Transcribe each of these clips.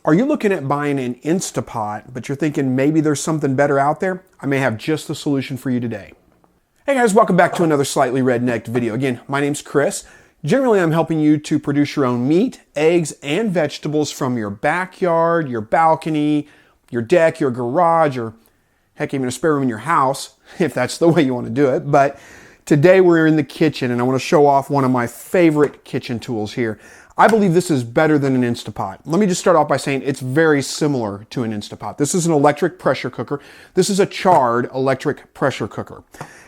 Are you looking at buying an Instapot, but you're thinking maybe there's something better out there? I may have just the solution for you today. Hey guys, welcome back to another Slightly Rednecked video. Again, my name's Chris. Generally, I'm helping you to produce your own meat, eggs, and vegetables from your backyard, your balcony, your deck, your garage, or heck, even a spare room in your house, if that's the way you want to do it. But today we're in the kitchen, and I want to show off one of my favorite kitchen tools here. I believe this is better than an Instapot. Let me just start off by saying it's very similar to an Instapot. This is an electric pressure cooker. This is a charred electric pressure cooker.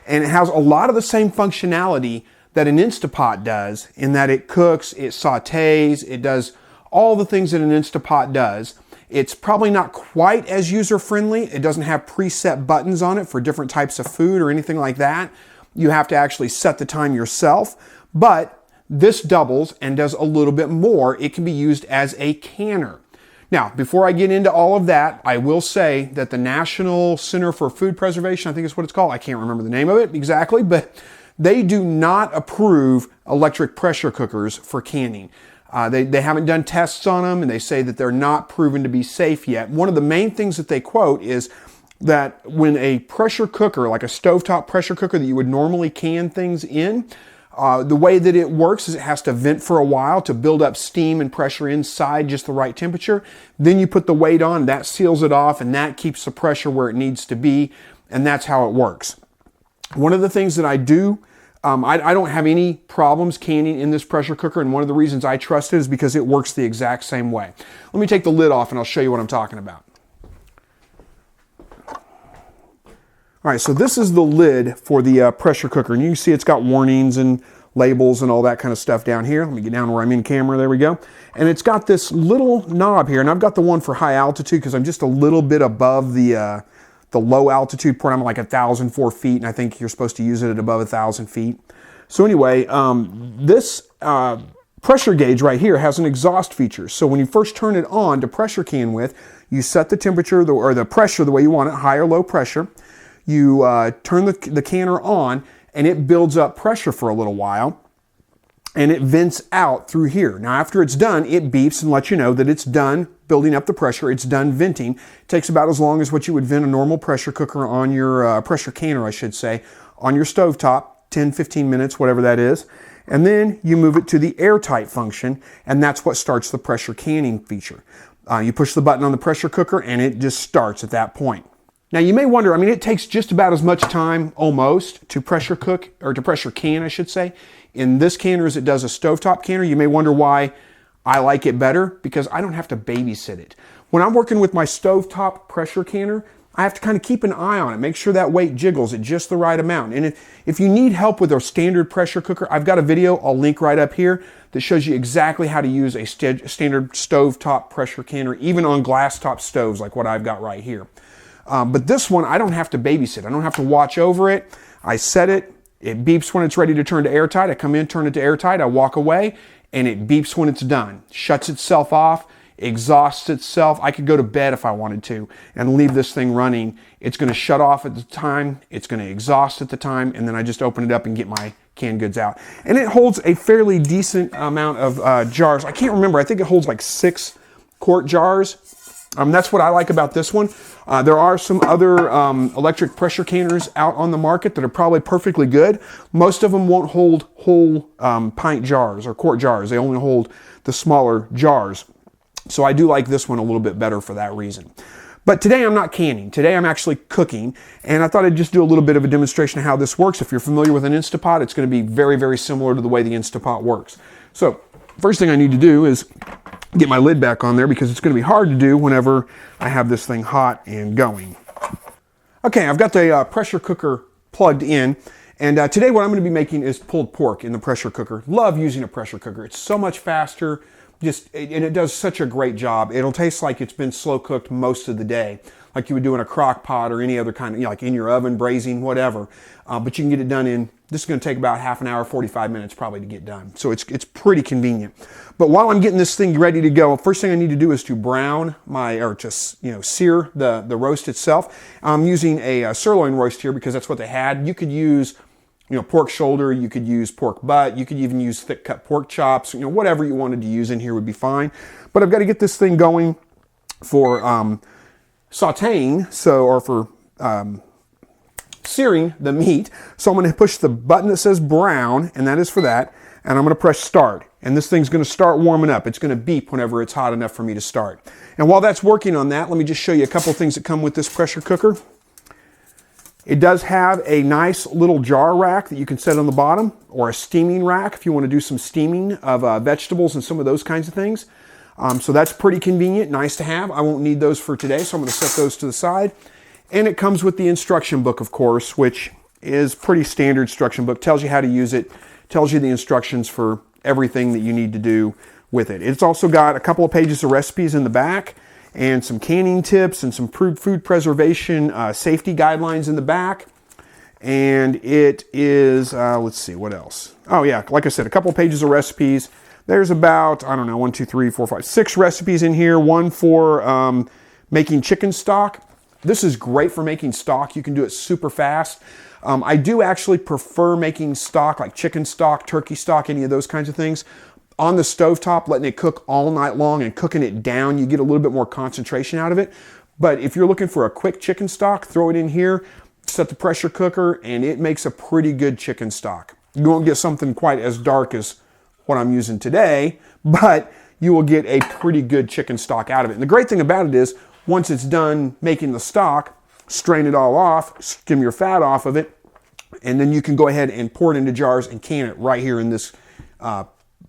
And it has a lot of the same functionality that an Instapot does, in that it cooks, it sautés, it does all the things that an Instapot does. It's probably not quite as user-friendly. It doesn't have preset buttons on it for different types of food or anything like that. You have to actually set the time yourself, but this doubles and does a little bit more. It can be used as a canner. Now, before I get into all of that, I will say that the National Center for Food Preservation, I think is what it's called. I can't remember the name of it exactly, but they do not approve electric pressure cookers for canning. They haven't done tests on them, and they say that they're not proven to be safe yet. One of the main things that they quote is that when a pressure cooker, like a stovetop pressure cooker that you would normally can things in, the way that it works is it has to vent for a while to build up steam and pressure inside just the right temperature. Then you put the weight on, that seals it off, and that keeps the pressure where it needs to be, and that's how it works. One of the things that I do, I don't have any problems canning in this pressure cooker, and one of the reasons I trust it is because it works the exact same way. Let me take the lid off and I'll show you what I'm talking about. All right, so this is the lid for the pressure cooker, and you can see it's got warnings and labels and all that kind of stuff down here. Let me get down where I'm in camera, there we go. And it's got this little knob here, and I've got the one for high altitude because I'm just a little bit above the low altitude point. I'm like 1,004 feet, and I think you're supposed to use it at above 1,000 feet. So anyway, this pressure gauge right here has an exhaust feature. So when you first turn it on to pressure can with, you set the temperature or the pressure the way you want it, high or low pressure. You turn the canner on, and it builds up pressure for a little while, and it vents out through here. Now, after it's done, it beeps and lets you know that it's done building up the pressure. It's done venting. It takes about as long as what you would vent a normal pressure cooker on your pressure canner, I should say, on your stovetop, 10, 15 minutes, whatever that is. And then you move it to the airtight function, and that's what starts the pressure canning feature. You push the button on the pressure cooker, and it just starts at that point. Now you may wonder, I mean, it takes just about as much time almost to pressure cook, or to pressure can, I should say, in this canner as it does a stovetop canner. You may wonder why I like it better, because I don't have to babysit it. When I'm working with my stovetop pressure canner, I have to kind of keep an eye on it, make sure that weight jiggles at just the right amount. And if you need help with a standard pressure cooker, I've got a video I'll link right up here that shows you exactly how to use a standard stovetop pressure canner, even on glass top stoves like what I've got right here. But this one, I don't have to babysit. I don't have to watch over it. I set it. It beeps when it's ready to turn to airtight. I come in, turn it to airtight. I walk away, and it beeps when it's done. Shuts itself off, exhausts itself. I could go to bed if I wanted to and leave this thing running. It's going to shut off at the time. It's going to exhaust at the time, and then I just open it up and get my canned goods out. And it holds a fairly decent amount of jars. I can't remember. I think it holds like 6 quart jars. That's what I like about this one. There are some other electric pressure canners out on the market that are probably perfectly good. Most of them won't hold whole pint jars or quart jars. They only hold the smaller jars. So I do like this one a little bit better for that reason. But today I'm not canning. Today I'm actually cooking, and I thought I'd just do a little bit of a demonstration of how this works. If you're familiar with an Instapot, it's going to be very, very similar to the way the Instapot works. So first thing I need to do is get my lid back on there, because it's going to be hard to do whenever I have this thing hot and going. Okay, I've got the pressure cooker plugged in, and today what I'm going to be making is pulled pork in the pressure cooker. Love using a pressure cooker. It's so much faster, and it does such a great job. It'll taste like it's been slow cooked most of the day, like you would do in a crock pot or any other kind of, like in your oven, braising, whatever. But you can get it done in, this is going to take about half an hour, 45 minutes probably to get done. So it's pretty convenient. But while I'm getting this thing ready to go, first thing I need to do is to brown sear the roast itself. I'm using a sirloin roast here because that's what they had. You could use pork shoulder, you could use pork butt, you could even use thick cut pork chops, whatever you wanted to use in here would be fine. But I've got to get this thing going. for sauteing, or for searing the meat. So I'm going to push the button that says brown, and that is for that, and I'm going to press start. And this thing's going to start warming up. It's going to beep whenever it's hot enough for me to start. And while that's working on that, let me just show you a couple things that come with this pressure cooker. It does have a nice little jar rack that you can set on the bottom, or a steaming rack if you want to do some steaming of vegetables and some of those kinds of things. So that's pretty convenient, nice to have. I won't need those for today, so I'm going to set those to the side. And it comes with the instruction book, of course, which is pretty standard instruction book. Tells you how to use it, tells you the instructions for everything that you need to do with it. It's also got a couple of pages of recipes in the back, and some canning tips and some food preservation safety guidelines in the back. And it is, let's see, what else? Oh yeah, like I said, a couple of pages of recipes. There's about, I don't know, 1, 2, 3, 4, 5, 6 recipes in here. One for making chicken stock. This is great for making stock. You can do it super fast. I do actually prefer making stock, like chicken stock, turkey stock, any of those kinds of things, on the stovetop, letting it cook all night long and cooking it down. You get a little bit more concentration out of it. But if you're looking for a quick chicken stock, throw it in here, set the pressure cooker, and it makes a pretty good chicken stock. You won't get something quite as dark as what I'm using today, but you will get a pretty good chicken stock out of it. And the great thing about it is, once it's done making the stock, strain it all off, skim your fat off of it, and then you can go ahead and pour it into jars and can it right here in this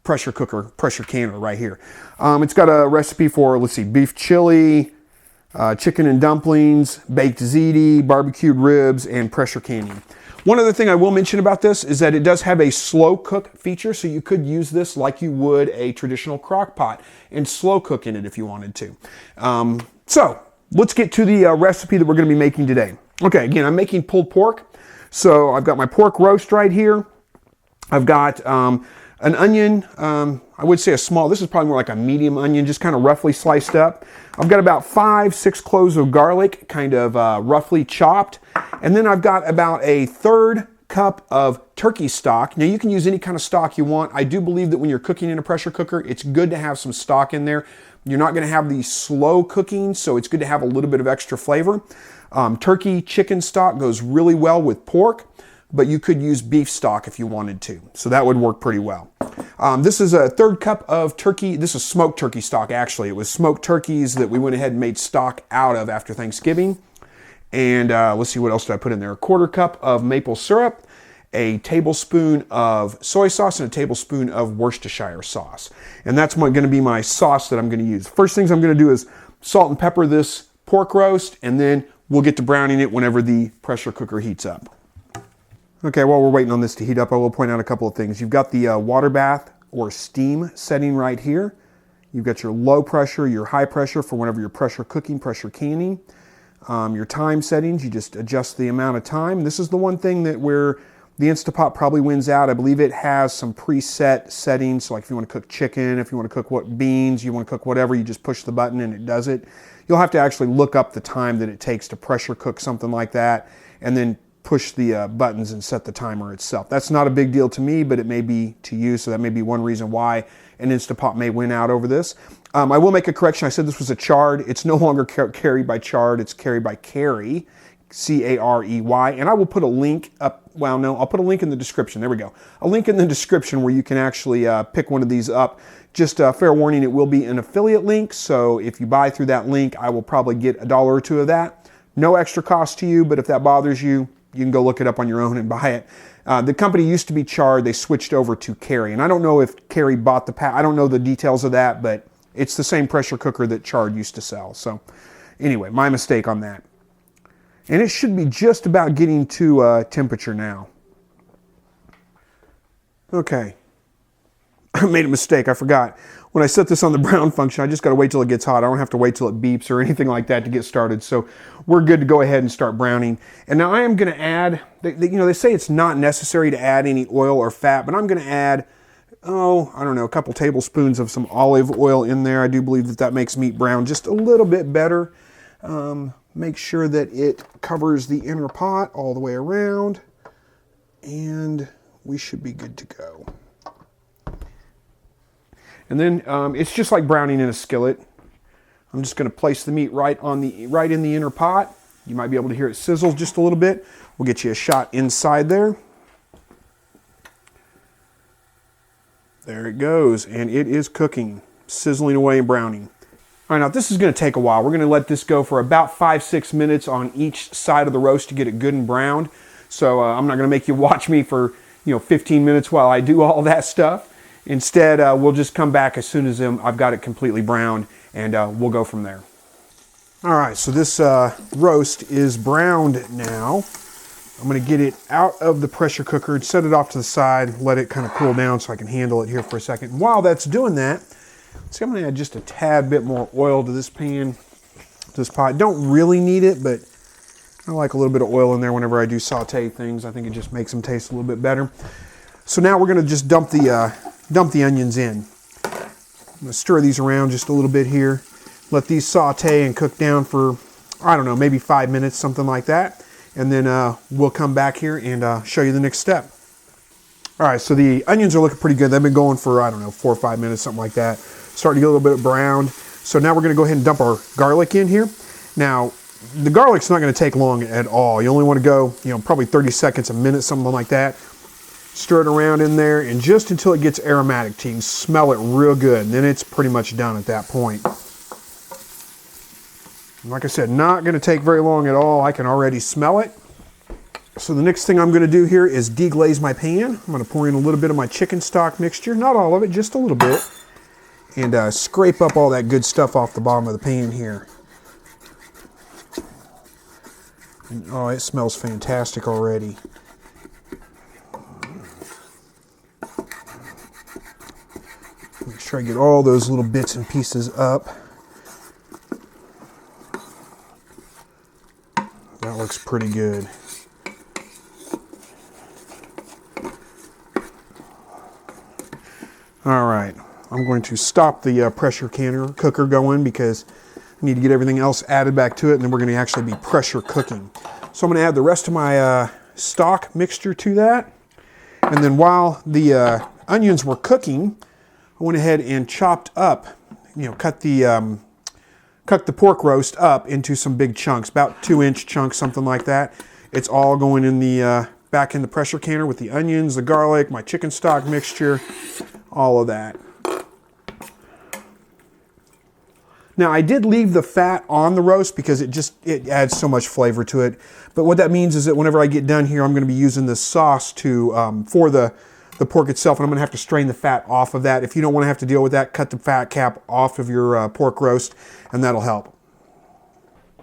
pressure cooker, pressure canner right here. It's got a recipe for, let's see, beef chili, chicken and dumplings, baked ziti, barbecued ribs, and pressure canning. One other thing I will mention about this is that it does have a slow cook feature, so you could use this like you would a traditional crock pot and slow cook in it if you wanted to. So let's get to the recipe that we're going to be making today. Okay, again, I'm making pulled pork. So I've got my pork roast right here. I've got an onion, I would say a small, this is probably more like a medium onion, just kind of roughly sliced up. I've got about 5-6 cloves of garlic, kind of roughly chopped. And then I've got about a 1/3 cup of turkey stock. Now you can use any kind of stock you want. I do believe that when you're cooking in a pressure cooker, it's good to have some stock in there. You're not going to have the slow cooking, so it's good to have a little bit of extra flavor. Turkey chicken stock goes really well with pork, but you could use beef stock if you wanted to. So that would work pretty well. This is a 1/3 cup of turkey. This is smoked turkey stock, actually. It was smoked turkeys that we went ahead and made stock out of after Thanksgiving. And let's see, what else did I put in there? A 1/4 cup of maple syrup, a tablespoon of soy sauce, and a tablespoon of Worcestershire sauce. And that's going to be my sauce that I'm going to use. First things I'm going to do is salt and pepper this pork roast, and then we'll get to browning it whenever the pressure cooker heats up. Okay, while we're waiting on this to heat up, I will point out a couple of things. You've got the water bath or steam setting right here. You've got your low pressure, your high pressure for whenever you're pressure cooking, pressure canning. Your time settings, you just adjust the amount of time. This is the one thing that where the Instapot probably wins out. I believe it has some preset settings. So like if you want to cook chicken, if you want to cook beans, you want to cook whatever, you just push the button and it does it. You'll have to actually look up the time that it takes to pressure cook something like that, and then push the buttons and set the timer itself. That's not a big deal to me, but it may be to you, so that may be one reason why an Instapot may win out over this. I will make a correction. I said this was a Chard. It's no longer carried by Chard. It's carried by Carey, C-A-R-E-Y. And I will put a link up. Well, no, I'll put a link in the description. There we go. A link in the description where you can actually pick one of these up. Just fair warning, it will be an affiliate link. So if you buy through that link, I will probably get $1 or $2 of that. No extra cost to you, but if that bothers you, you can go look it up on your own and buy it. The company used to be Chard. They switched over to Carey. And I don't know if Carey bought I don't know the details of that, but it's the same pressure cooker that Chard used to sell. So anyway, my mistake on that. And it should be just about getting to temperature now. Okay. I made a mistake. I forgot. When I set this on the brown function, I just got to wait till it gets hot. I don't have to wait till it beeps or anything like that to get started. So we're good to go ahead and start browning. And now I am going to add, they say it's not necessary to add any oil or fat, but I'm going to add, I don't know, a couple tablespoons of some olive oil in there. I do believe that makes meat brown just a little bit better. Make sure that it covers the inner pot all the way around, and we should be good to go. And then it's just like browning in a skillet. I'm just going to place the meat right in the inner pot. You might be able to hear it sizzle just a little bit. We'll get you a shot inside there. There it goes, and it is cooking, sizzling away and browning. All right, now this is going to take a while. We're going to let this go for about 5-6 minutes on each side of the roast to get it good and browned. So I'm not going to make you watch me for 15 minutes while I do all that stuff. Instead, we'll just come back as soon as I've got it completely browned, and we'll go from there. All right, so this roast is browned now. I'm going to get it out of the pressure cooker and set it off to the side, let it kind of cool down so I can handle it here for a second. And while that's doing that, see, I'm going to add just a tad bit more oil to this pan, this pot. Don't really need it, but I like a little bit of oil in there whenever I do saute things. I think it just makes them taste a little bit better. So now we're going to just dump the onions in. I'm going to stir these around just a little bit here. Let these saute and cook down for, I don't know, maybe 5 minutes, something like that. And then we'll come back here and show you the next step. All right, so the onions are looking pretty good. They've been going for, I don't know, 4 or 5 minutes, something like that. Starting to get a little bit browned. So now we're going to go ahead and dump our garlic in here. Now, the garlic's not going to take long at all. You only want to go, probably 30 seconds, a minute, something like that. Stir it around in there, and just until it gets aromatic, you can smell it real good. And then it's pretty much done at that point. Like I said, not going to take very long at all. I can already smell it. So the next thing I'm going to do here is deglaze my pan. I'm going to pour in a little bit of my chicken stock mixture. Not all of it, just a little bit. And scrape up all that good stuff off the bottom of the pan here. And, oh, it smells fantastic already. Make sure I get all those little bits and pieces up. That looks pretty good. All right, I'm going to stop the pressure cooker going because I need to get everything else added back to it, and then we're going to actually be pressure cooking. So I'm going to add the rest of my stock mixture to that. And then while the onions were cooking, I went ahead and chopped up, cut the pork roast up into some big chunks, about 2-inch chunks, something like that. It's all going in the back in the pressure canner with the onions, the garlic, my chicken stock mixture, all of that. Now I did leave the fat on the roast because it adds so much flavor to it. But what that means is that whenever I get done here, I'm going to be using this sauce for the pork itself, and I'm going to have to strain the fat off of that. If you don't want to have to deal with that, cut the fat cap off of your pork roast, and that'll help.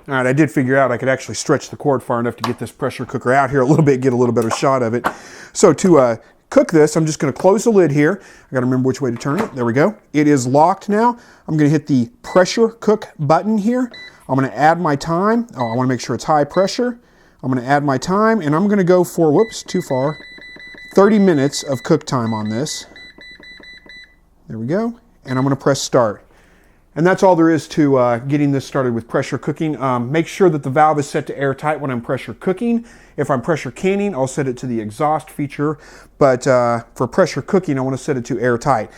All right, I did figure out I could actually stretch the cord far enough to get this pressure cooker out here a little bit, get a little better shot of it. So to cook this, I'm just going to close the lid here. I got to remember which way to turn it. There we go. It is locked now. I'm going to hit the pressure cook button here. I'm going to add my time. Oh, I want to make sure it's high pressure. I'm going to add my time, and I'm going to go for, whoops, too far, 30 minutes of cook time on this. There we go. And I'm going to press start. And that's all there is to getting this started with pressure cooking. Make sure that the valve is set to airtight when I'm pressure cooking. If I'm pressure canning, I'll set it to the exhaust feature. But for pressure cooking, I want to set it to airtight.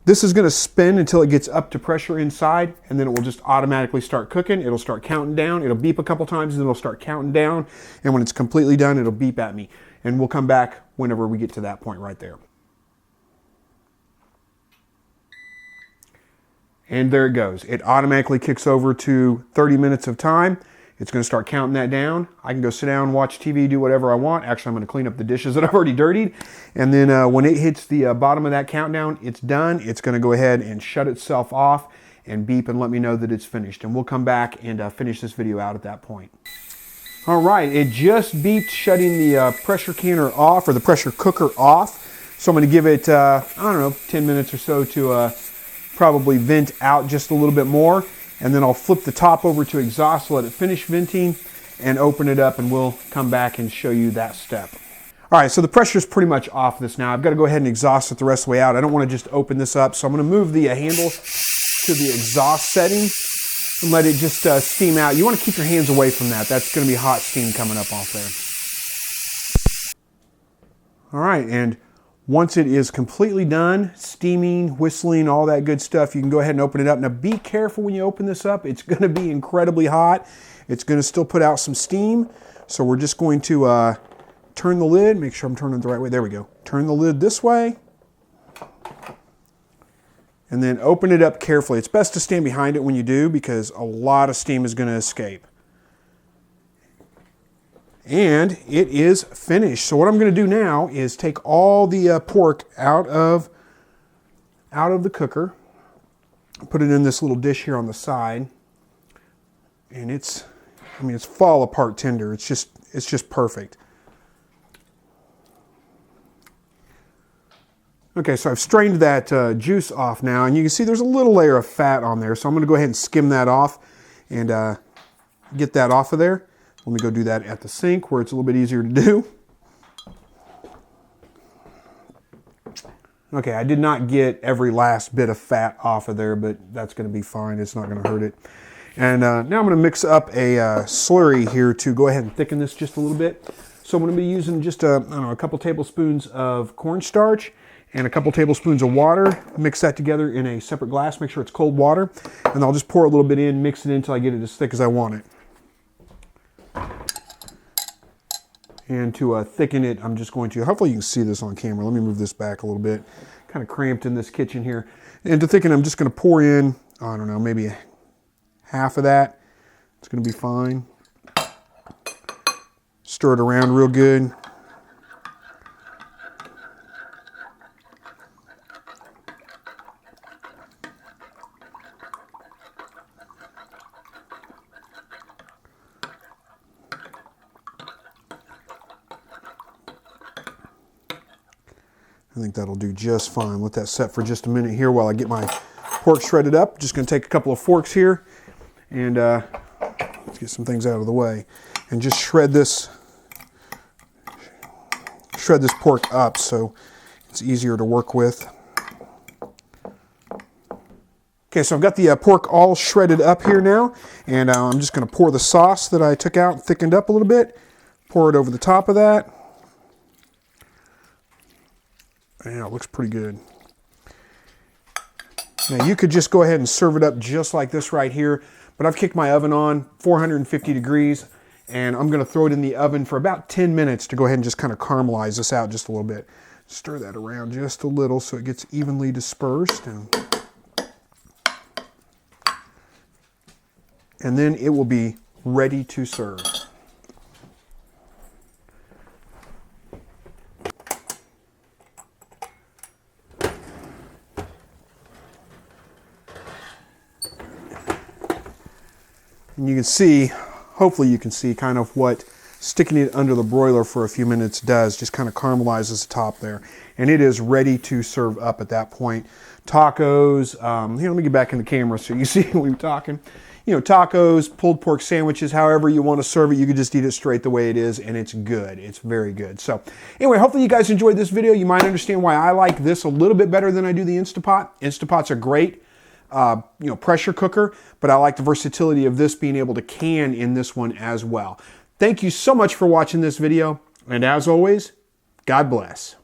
This is going to spin until it gets up to pressure inside, and then it will just automatically start cooking. It'll start counting down. It'll beep a couple times, and then it'll start counting down. And when it's completely done, it'll beep at me. And we'll come back whenever we get to that point right there. And there it goes. It automatically kicks over to 30 minutes of time. It's going to start counting that down. I can go sit down, watch TV, do whatever I want. Actually, I'm going to clean up the dishes that I've already dirtied. And then when it hits the bottom of that countdown, it's done. It's going to go ahead and shut itself off and beep and let me know that it's finished. And we'll come back and finish this video out at that point. All right, it just beeped shutting the pressure canner off, or the pressure cooker off. So I'm going to give it, I don't know, 10 minutes or so to probably vent out just a little bit more, and then I'll flip the top over to exhaust, let it finish venting, and open it up, and we'll come back and show you that step. All right, so the pressure's pretty much off this now. I've got to go ahead and exhaust it the rest of the way out. I don't want to just open this up, so I'm going to move the handle to the exhaust setting and let it just steam out. You want to keep your hands away from that. That's going to be hot steam coming up off there. All right, and Once it is completely done, steaming, whistling, all that good stuff, you can go ahead and open it up. Now be careful when you open this up. It's going to be incredibly hot. It's going to still put out some steam. So we're just going to turn the lid, make sure I'm turning it the right way. There we go. Turn the lid this way. And then open it up carefully. It's best to stand behind it when you do because a lot of steam is going to escape. And it is finished. So what I'm going to do now is take all the pork out of the cooker, put it in this little dish here on the side, and it's fall apart tender. It's just perfect. Okay, so I've strained that juice off now, and you can see there's a little layer of fat on there. So I'm going to go ahead and skim that off and get that off of there. Let me go do that at the sink where it's a little bit easier to do. Okay, I did not get every last bit of fat off of there, but that's going to be fine. It's not going to hurt it. And now I'm going to mix up a slurry here to go ahead and thicken this just a little bit. So I'm going to be using just a couple tablespoons of cornstarch and a couple tablespoons of water. Mix that together in a separate glass. Make sure it's cold water. And I'll just pour a little bit in, mix it in until I get it as thick as I want it. And to thicken it, I'm just going to, hopefully you can see this on camera. Let me move this back a little bit. Kind of cramped in this kitchen here. And to thicken, I'm just going to pour in, I don't know, maybe half of that. It's going to be fine. Stir it around real good. I think that'll do just fine. Let that set for just a minute here while I get my pork shredded up. Just going to take a couple of forks here and let's get some things out of the way and just shred this pork up so it's easier to work with. Okay, so I've got the pork all shredded up here now, and I'm just going to pour the sauce that I took out, thickened up a little bit, pour it over the top of that. Yeah, it looks pretty good. Now you could just go ahead and serve it up just like this right here, but I've kicked my oven on 450 degrees, and I'm going to throw it in the oven for about 10 minutes to go ahead and just kind of caramelize this out just a little bit. Stir that around just a little so it gets evenly dispersed. And then it will be ready to serve. And you can see, hopefully you can see kind of what sticking it under the broiler for a few minutes does, just kind of caramelizes the top there. And it is ready to serve up at that point. Tacos, here, let me get back in the camera so you see what we're talking. You know, tacos, pulled pork sandwiches, however you want to serve it, you can just eat it straight the way it is, and it's good. It's very good. So anyway, hopefully you guys enjoyed this video. You might understand why I like this a little bit better than I do the Instapot. Instapot's a great pressure cooker, but I like the versatility of this being able to can in this one as well. Thank you so much for watching this video, and as always, God bless.